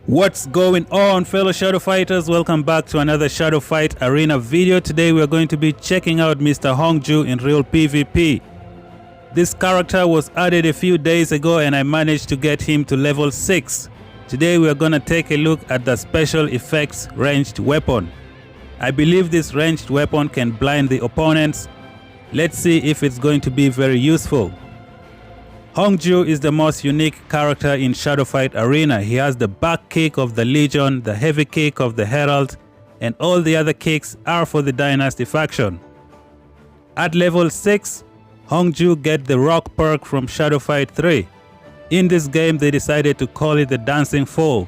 What's going on, fellow Shadow Fighters? Welcome back to another Shadow Fight Arena video. Today we are going to be checking out Mr. Hong-Joo in real PvP. This character was added a few days ago and I managed to get him to level 6. Today we are going to take a look at the special effects ranged weapon. I believe this ranged weapon can blind the opponents. Let's see if it's going to be very useful. Hong-Joo is the most unique character in Shadow Fight Arena. He has the back kick of the Legion, the heavy kick of the Herald, and all the other kicks are for the Dynasty faction. At level 6, Hong-Joo get the rock perk from Shadow Fight 3. In this game they decided to call it the dancing fall.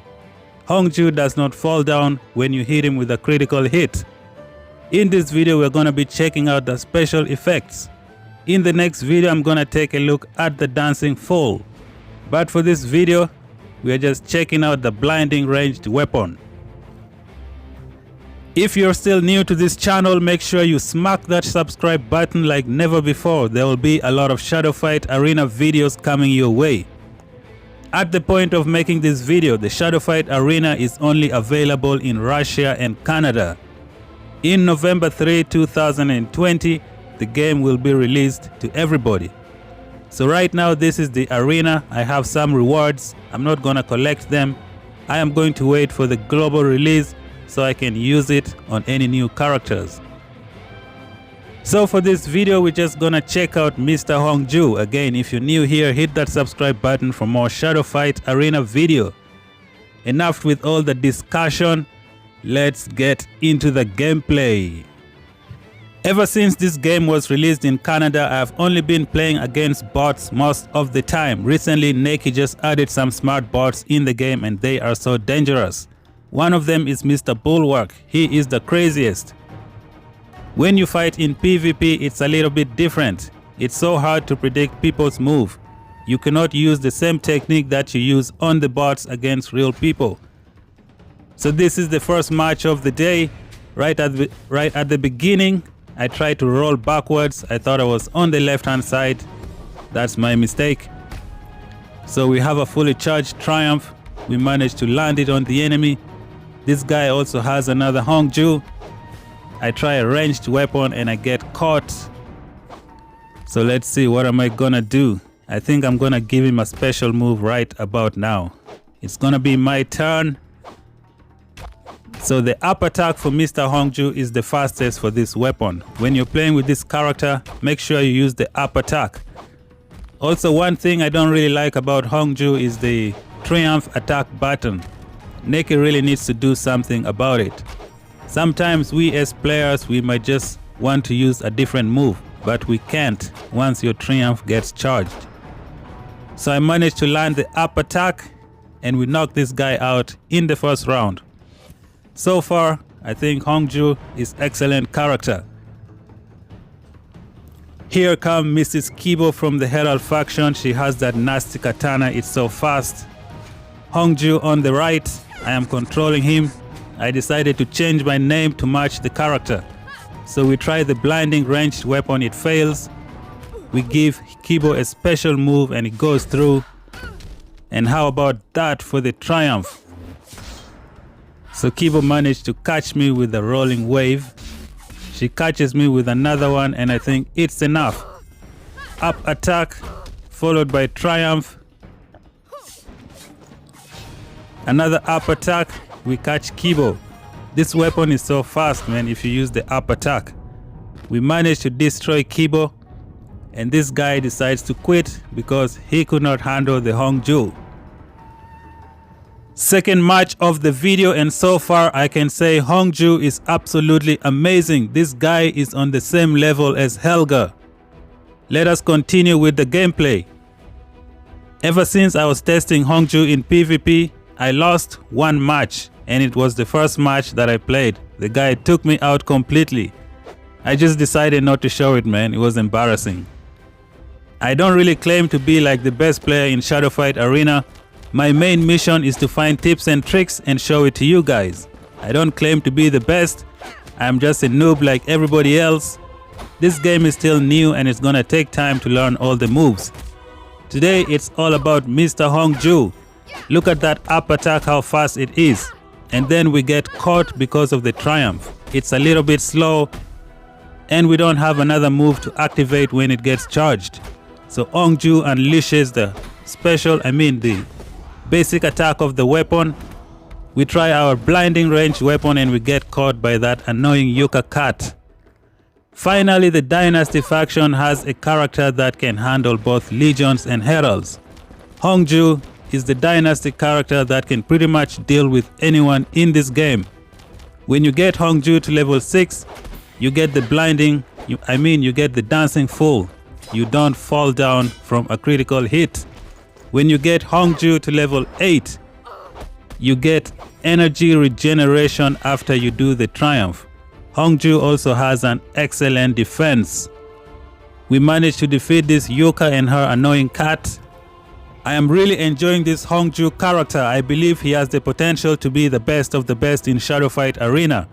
Hong-Joo does not fall down when you hit him with a critical hit. In this video we're going to be checking out the special effects. In the next video I'm gonna take a look at the dancing fall. But for this video we are just checking out the blinding ranged weapon. If you're still new to this channel, make sure you smack that subscribe button like never before. There will be a lot of Shadow Fight Arena videos coming your way. At the point of making this video, the Shadow Fight Arena is only available in Russia and Canada. In November 3, 2020, the game will be released to everybody. So right now this is the arena. I have some rewards. I'm not gonna collect them. I am going to wait for the global release so I can use it on any new characters. So for this video we're just gonna check out Mr. Hong-Joo. Again, if you're new here, hit that subscribe button for more Shadow Fight Arena video. Enough with all the discussion. Let's get into the gameplay. Ever since this game was released in Canada, I have only been playing against bots most of the time. Recently, Neki just added some smart bots in the game and they are so dangerous. One of them is Mr. Bulwark. He is the craziest. When you fight in PvP, it's a little bit different. It's so hard to predict people's move. You cannot use the same technique that you use on the bots against real people. So this is the first match of the day. Right at the beginning, I tried to roll backwards. I thought I was on the left hand side. That's my mistake. So we have a fully charged Triumph. We managed to land it on the enemy. This guy also has another Hong-Joo. I try a ranged weapon and I get caught. So let's see, what am I gonna do? I think I'm gonna give him a special move right about now. It's gonna be my turn. So the up attack for Mr. Hong-Joo is the fastest for this weapon. When you're playing with this character, make sure you use the up attack. Also, one thing I don't really like about Hong-Joo is the Triumph attack button. Neki really needs to do something about it. Sometimes we as players, we might just want to use a different move, but we can't once your Triumph gets charged. So I managed to land the up attack and we knocked this guy out in the first round. So far, I think Hong-Joo is excellent character. Here comes Mrs. Kibo from the Herald faction. She has that nasty katana, it's so fast. Hong-Joo on the right, I am controlling him. I decided to change my name to match the character. So we try the blinding ranged weapon, it fails. We give Kibo a special move and it goes through. And how about that for the Triumph? So Kibo managed to catch me with a rolling wave. She catches me with another one and I think it's enough. Up attack followed by Triumph. Another up attack, we catch Kibo. This weapon is so fast, man, if you use the up attack. We managed to destroy Kibo and this guy decides to quit because he could not handle the Hong-Joo. Second match of the video and so far I can say Hong-Joo is absolutely amazing. This guy is on the same level as Helga. Let us continue with the gameplay. Ever since I was testing Hong-Joo in PvP, I lost one match and it was the first match that I played. The guy took me out completely. I just decided not to show it, man. It was embarrassing. I don't really claim to be like the best player in Shadow Fight Arena. My main mission is to find tips and tricks and show it to you guys. I don't claim to be the best. I'm just a noob like everybody else. This game is still new and it's gonna take time to learn all the moves. Today it's all about Mr. Hong-Joo. Look at that up attack, how fast it is. And then we get caught because of the Triumph. It's a little bit slow and we don't have another move to activate when it gets charged. So Hong-Joo unleashes the the basic attack of the weapon. We try our blinding range weapon and we get caught by that annoying Yuka cat. Finally, the Dynasty faction has a character that can handle both legions and heralds. Hong-Joo is the Dynasty character that can pretty much deal with anyone in this game. When you get Hong-Joo to level 6, you get the blinding, you get the dancing fool. You don't fall down from a critical hit. When you get Hong-Joo to level 8, you get energy regeneration after you do the Triumph. Hong-Joo also has an excellent defense. We managed to defeat this Yuka and her annoying cat. I am really enjoying this Hong-Joo character. I believe he has the potential to be the best of the best in Shadow Fight Arena.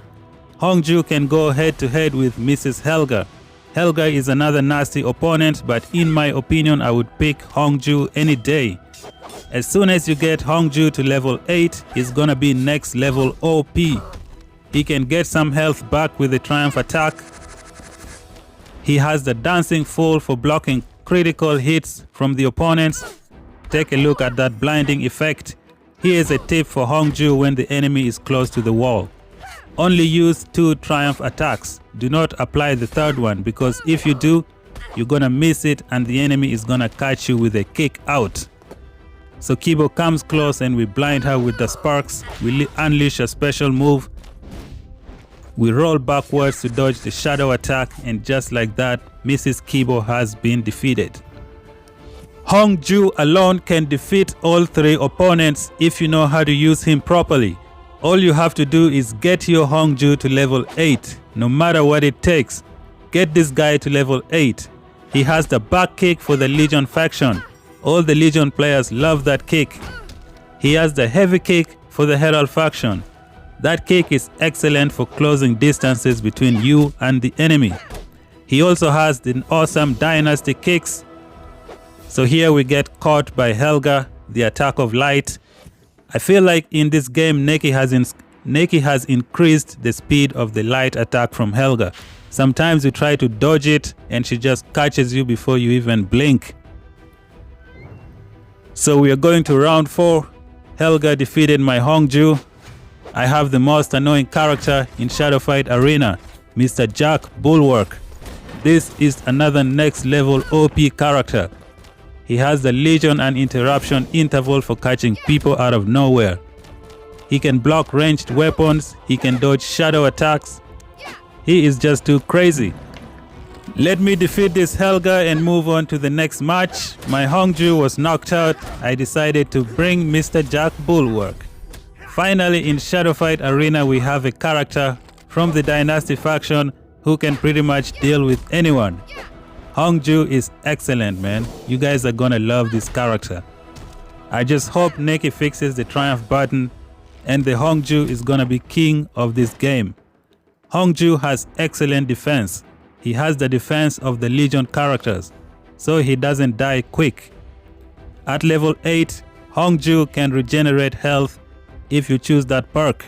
Hong-Joo can go head to head with Mrs. Helga. Helga is another nasty opponent, but in my opinion I would pick Hong-Joo any day. As soon as you get Hong-Joo to level 8, he's gonna be next level OP. He can get some health back with the Triumph attack. He has the dancing fool for blocking critical hits from the opponents. Take a look at that blinding effect. Here is a tip for Hong-Joo when the enemy is close to the wall. Only use 2 Triumph attacks. Do not apply the third one, because if you do, you're gonna miss it and the enemy is gonna catch you with a kick out. So Kibo comes close and we blind her with the sparks. We unleash a special move. We roll backwards to dodge the shadow attack, and just like that, Mrs. Kibo has been defeated. Hong-Joo alone can defeat all 3 opponents if you know how to use him properly. All you have to do is get your Hong-Joo to level 8, no matter what it takes. Get this guy to level 8. He has the back kick for the Legion faction. All the Legion players love that kick. He has the heavy kick for the Herald faction. That kick is excellent for closing distances between you and the enemy. He also has the awesome Dynasty kicks. So here we get caught by Helga, the attack of light. I feel like in this game Neki has increased the speed of the light attack from Helga. Sometimes you try to dodge it and she just catches you before you even blink. So we are going to round 4. Helga defeated my Hong-Joo. I have the most annoying character in Shadow Fight Arena, Mr. Jack Bulwark. This is another next level OP character. He has the Legion and Interruption interval for catching people out of nowhere. He can block ranged weapons, he can dodge shadow attacks. He is just too crazy. Let me defeat this Helga and move on to the next match. My Hong-Joo was knocked out. I decided to bring Mr. Jack Bulwark. Finally, in Shadow Fight Arena we have a character from the Dynasty faction who can pretty much deal with anyone. Hong-Joo is excellent, man. You guys are gonna love this character. I just hope Neki fixes the Triumph button and the Hong-Joo is gonna be king of this game. Hong-Joo has excellent defense. He has the defense of the Legion characters, so he doesn't die quick. At level 8, Hong-Joo can regenerate health if you choose that perk.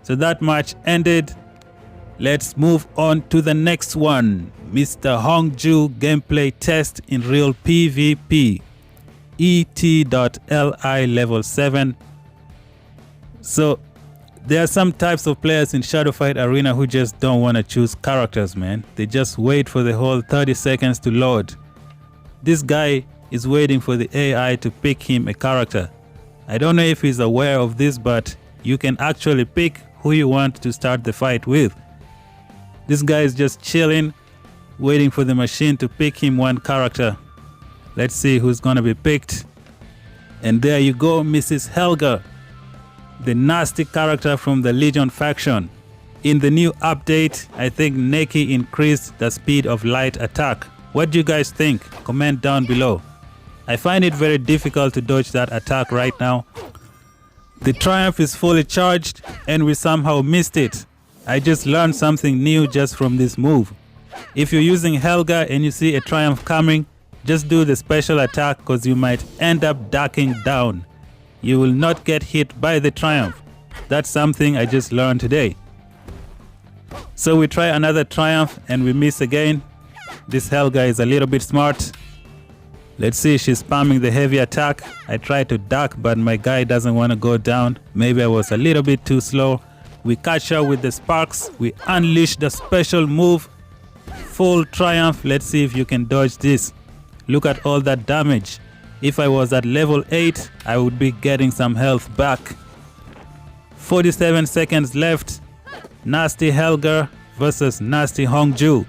So that match ended. Let's move on to the next one. Mr. Hong-Joo gameplay test in real PvP. ET.li level 7. So there are some types of players in Shadow Fight Arena who just don't want to choose characters, man. They just wait for the whole 30 seconds to load. This guy is waiting for the AI to pick him a character. I don't know if he's aware of this, but you can actually pick who you want to start the fight with. This guy is just chilling, waiting for the machine to pick him one character. Let's see who's gonna be picked. And there you go, Mrs. Helga, the nasty character from the Legion faction. In the new update, I think Neki increased the speed of light attack. What do you guys think? Comment down below. I find it very difficult to dodge that attack right now. The Triumph is fully charged and we somehow missed it. I just learned something new just from this move. If you're using Helga and you see a Triumph coming, just do the special attack because you might end up ducking down. you will not get hit by the triumph. That's something I just learned today. So we try another triumph and we miss again. This Helga is a little bit smart. Let's see, she's spamming the heavy attack. I try to duck, but my guy doesn't want to go down. Maybe I was a little bit too slow. We catch her with the sparks. We unleash the special move. Full triumph. Let's see if you can dodge this. Look at all that damage. If I was at level 8, I would be getting some health back. 47 seconds left. Nasty Helga versus nasty Hong-Joo.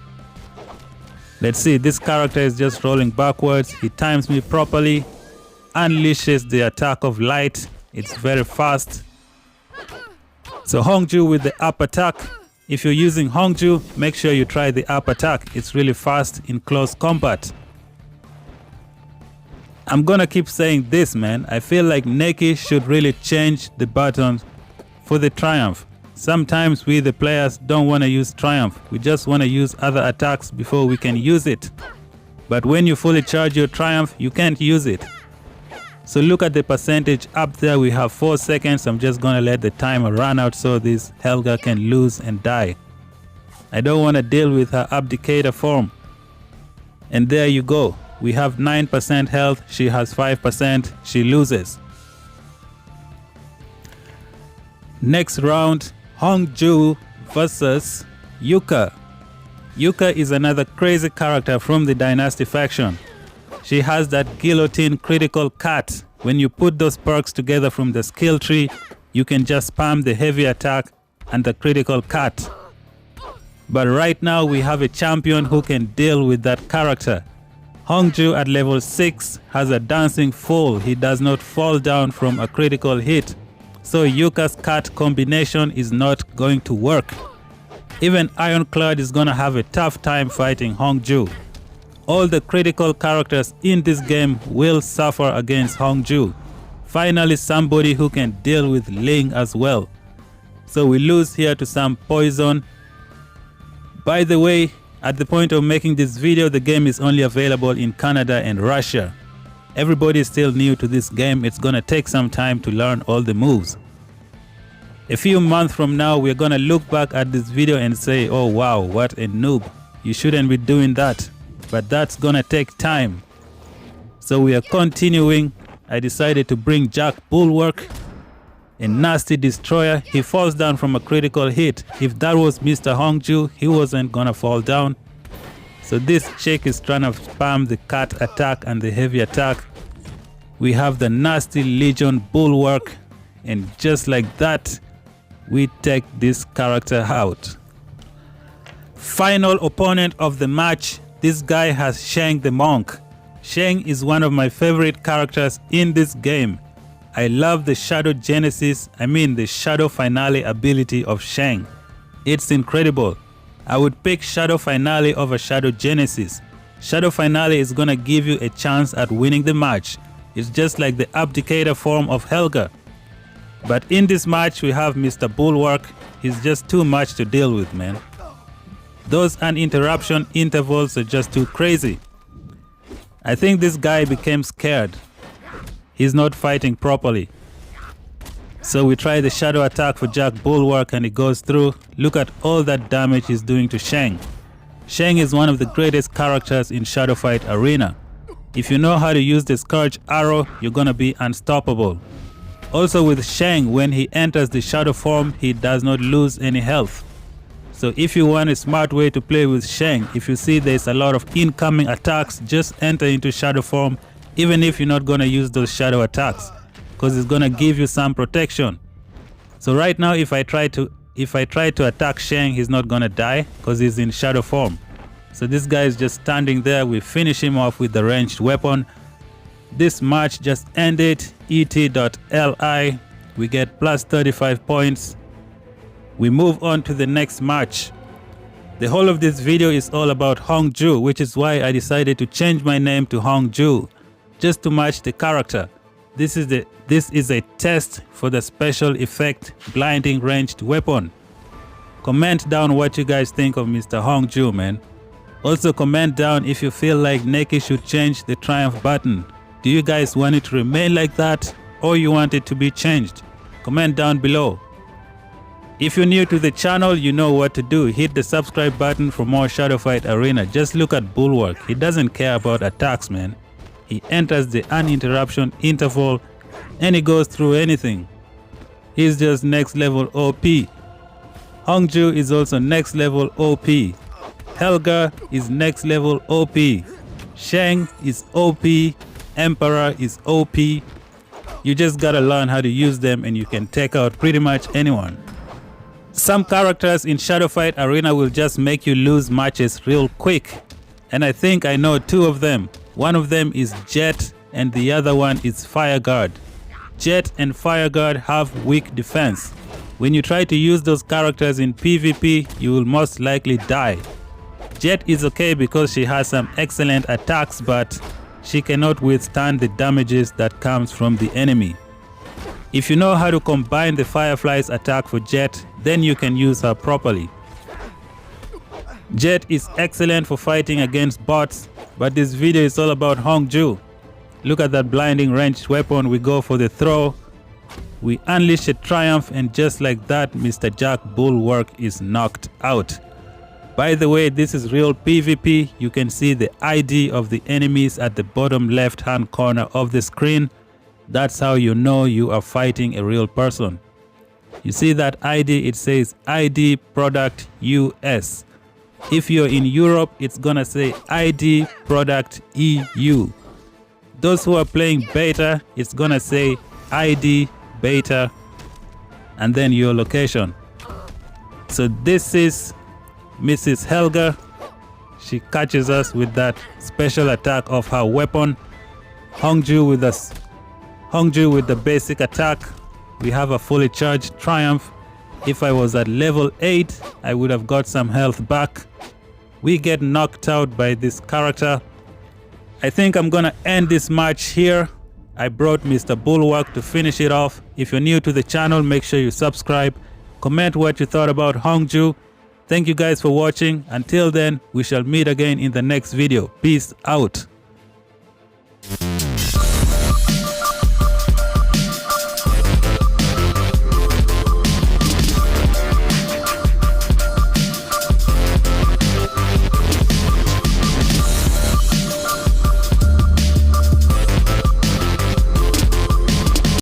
Let's see, this character is just rolling backwards. He times me properly. Unleashes the attack of light. It's very fast. So Hong-Joo with the up attack. If you're using Hong-Joo, make sure you try the up attack. It's really fast in close combat. I'm gonna keep saying this, man. I feel like Neki should really change the button for the triumph. Sometimes we the players don't want to use triumph. We just want to use other attacks before we can use it. But when you fully charge your triumph, you can't use it. So look at the percentage up there. We have 4 seconds. I'm just gonna let the timer run out so this Helga can lose and die. I don't want to deal with her abdicator form. And there you go. We have 9% health. She has 5%. She loses. Next round, Hong-Joo versus Yuka. Yuka is another crazy character from the Dynasty faction. She has that guillotine critical cut. When you put those perks together from the skill tree, you can just spam the heavy attack and the critical cut. But right now we have a champion who can deal with that character. Hong-Joo at level 6 has a dancing fall. He does not fall down from a critical hit. So Yuka's cut combination is not going to work. Even Ironclad is gonna have a tough time fighting Hong-Joo. All the critical characters in this game will suffer against Hong-Joo. Finally somebody who can deal with Ling as well. So we lose here to some poison. By the way, at the point of making this video, the game is only available in Canada and Russia. Everybody is still new to this game. It's gonna take some time to learn all the moves. A few months from now, we're gonna look back at this video and say, oh wow, what a noob. You shouldn't be doing that. But that's gonna take time. So we are continuing. I decided to bring Jack Bulwark, a nasty destroyer. He falls down from a critical hit. If that was Mr. Hong-Joo, he wasn't gonna fall down. So this chick is trying to spam the cut attack and the heavy attack. We have the nasty Legion Bulwark, and just like that, we take this character out. Final opponent of the match. This guy has Shang the Monk. Shang is one of my favorite characters in this game. I love the Shadow Genesis, the Shadow Finale ability of Shang. It's incredible. I would pick Shadow Finale over Shadow Genesis. Shadow Finale is gonna give you a chance at winning the match. It's just like the abdicator form of Helga. But in this match we have Mr. Bulwark. He's just too much to deal with, man. Those uninterruption intervals are just too crazy. I think this guy became scared. He's not fighting properly. So we try the shadow attack for Jack Bulwark and it goes through. Look at all that damage he's doing to Shang. Shang is one of the greatest characters in Shadow Fight Arena. If you know how to use the Scourge Arrow, you're gonna be unstoppable. Also with Shang, when he enters the shadow form, he does not lose any health. So if you want a smart way to play with Shang, if you see there's a lot of incoming attacks, just enter into shadow form, even if you're not gonna use those shadow attacks, because it's gonna give you some protection. So right now if I try to attack Shang, he's not gonna die because he's in shadow form. So this guy is just standing there. We finish him off with the ranged weapon. This match just ended. et.li. We get plus 35 points. We move on to the next match. The whole of this video is all about Hong-Joo, which is why I decided to change my name to Hong-Joo, just to match the character. This is a test for the special effect blinding ranged weapon. Comment down what you guys think of Mr. Hong-Joo, man. Also comment down if you feel like Neki should change the triumph button. Do you guys want it to remain like that, or you want it to be changed? Comment down below. If you're new to the channel, you know what to do. Hit the subscribe button for more Shadow Fight Arena. Just look at Bulwark. He doesn't care about attacks, man. He enters the uninterruption interval and he goes through anything. He's just next level OP. Hong-Joo is also next level OP. Helga is next level OP. Shang is OP. Emperor is OP. You just gotta learn how to use them and you can take out pretty much anyone. Some characters in Shadow Fight Arena will just make you lose matches real quick. And I think I know two of them. One of them is Jet and the other one is Fireguard. Jet and Fireguard have weak defense. When you try to use those characters in PvP, you will most likely die. Jet is okay because she has some excellent attacks, but she cannot withstand the damages that comes from the enemy. If you know how to combine the Firefly's attack for Jet, then you can use her properly. Jet is excellent for fighting against bots, but this video is all about Hong-Joo. Look at that blinding ranged weapon. We go for the throw. We unleash a triumph, and just like that, Mr. Jack Bulwark is knocked out. By the way, this is real PvP. You can see the ID of the enemies at the bottom left hand corner of the screen. That's how you know you are fighting a real person. You see that ID, it says ID product US. If you're in Europe, it's gonna say ID product EU. Those who are playing beta, it's gonna say ID beta and then your location. So this is Mrs. Helga. She catches us with that special attack of her weapon. Hong-Joo with the basic attack. We have a fully charged triumph. If I was at level 8, I would have got some health back. We get knocked out by this character. I think I'm gonna end this match here. I brought Mr. Bulwark to finish it off. If you're new to the channel, make sure you subscribe. Comment what you thought about Hong-Joo. Thank you guys for watching. Until then, we shall meet again in the next video. Peace out.